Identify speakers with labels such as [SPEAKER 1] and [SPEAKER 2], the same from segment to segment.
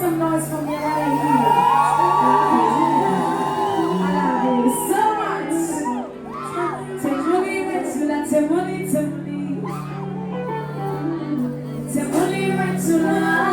[SPEAKER 1] some noise from your right here. I love you so much. Temuli Rentula, Temuli, Temuli. Temuli Rentula.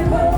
[SPEAKER 2] I'm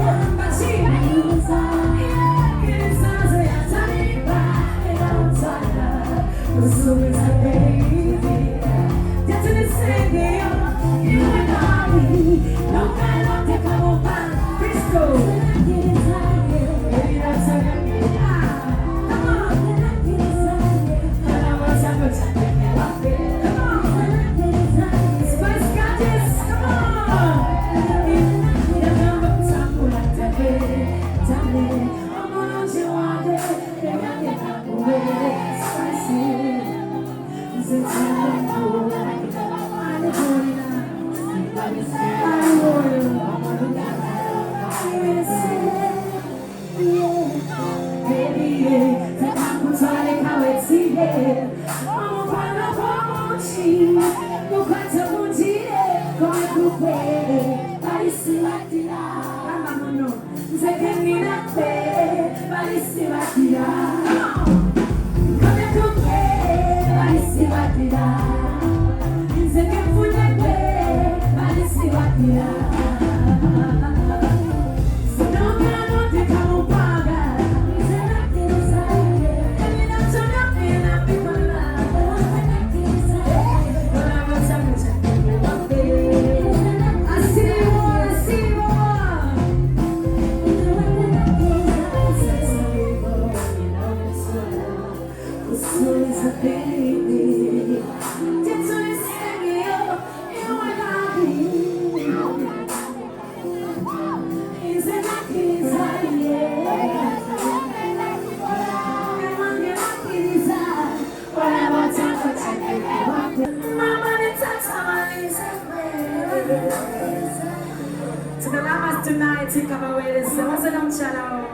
[SPEAKER 1] Tonight, think of a way to say, what's it on channel?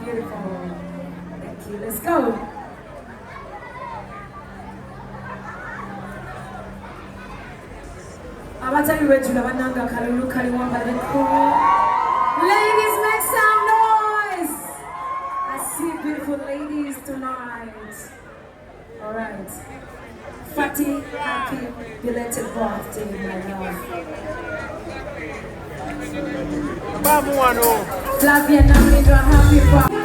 [SPEAKER 1] Beautiful. Thank you. Let's go. Ladies, make some noise. I see beautiful ladies tonight. All right. Fatty, happy belated birthday, my love. Flavia Nkalanyiza, happy birthday.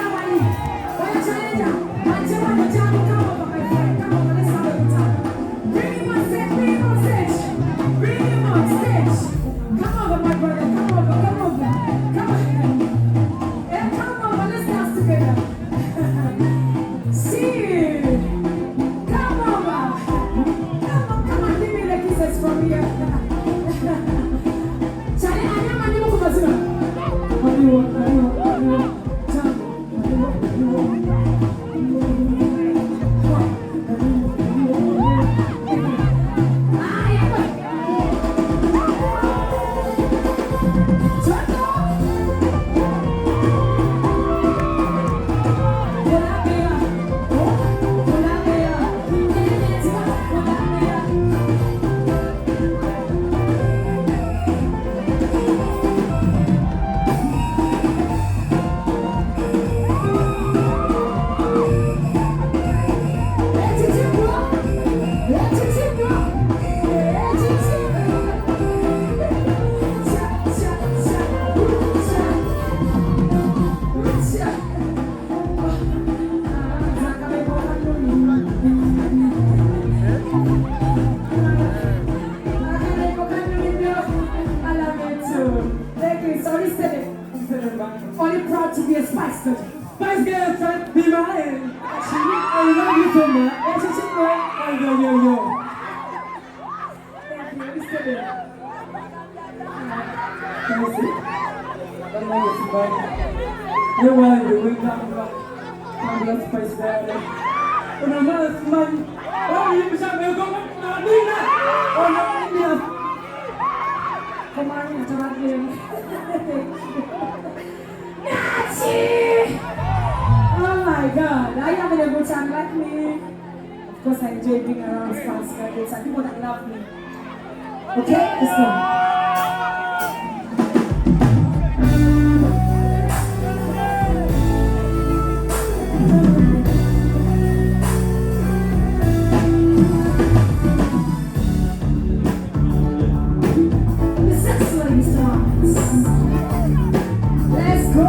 [SPEAKER 1] Bring him on stage, bring him on stage. Bring him on stage. Come over, my brother, come over, come over. Come on. Yeah, come over, let's dance together. See you. Come over. Come on, give me the kisses from here. Charlie, I am a new Kumazuma. Only proud to be a Spice Girl. Spice Girl, try to be mine. I love you so much. Yo. Thank you. Let me sit there. Can you see? I know you're somebody. You're one of the wings out of the Spice Girl. When I'm not a smile, oh, you wish I may go back to Nina. Oh, no, Nina. Come on, you're not here. Oh my God, are you having a good time like me? Of course I enjoy being around Spice Girls and people that love me. Okay, let's go. The sex lady starts. Let's go.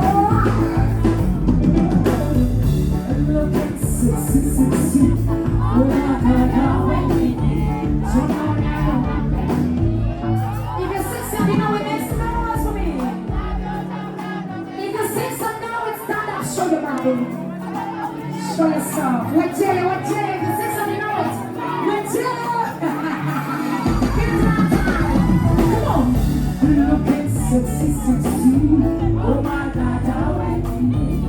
[SPEAKER 1] Show yourself. Watch it. The six of you know it. Watch it. Come on. Look at sexy. Oh my God, how I need.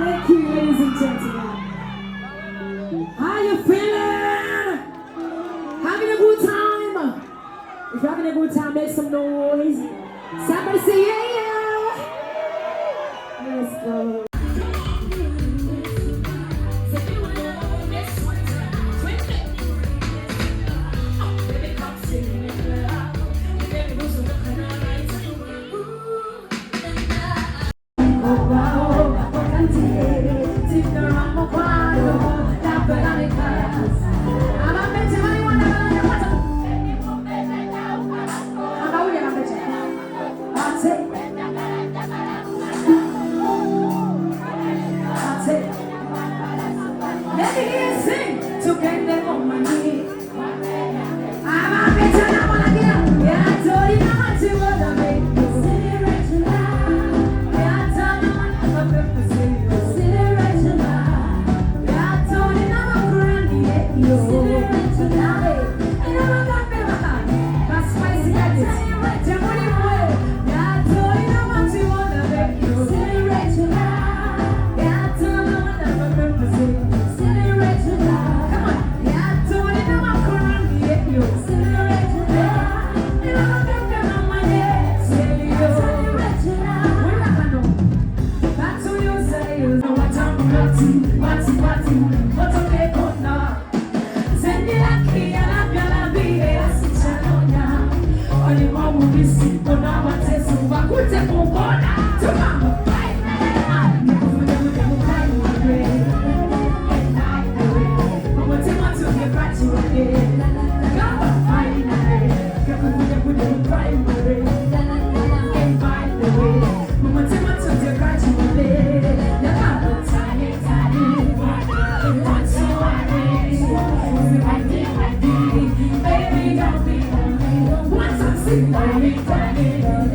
[SPEAKER 1] Thank you, ladies and gentlemen. How you feeling? Having a good time? If you're having
[SPEAKER 2] having a good time, make some noise. Somebody say yeah, yeah. Let's go. Baby, don't be lonely. Once I'm sick,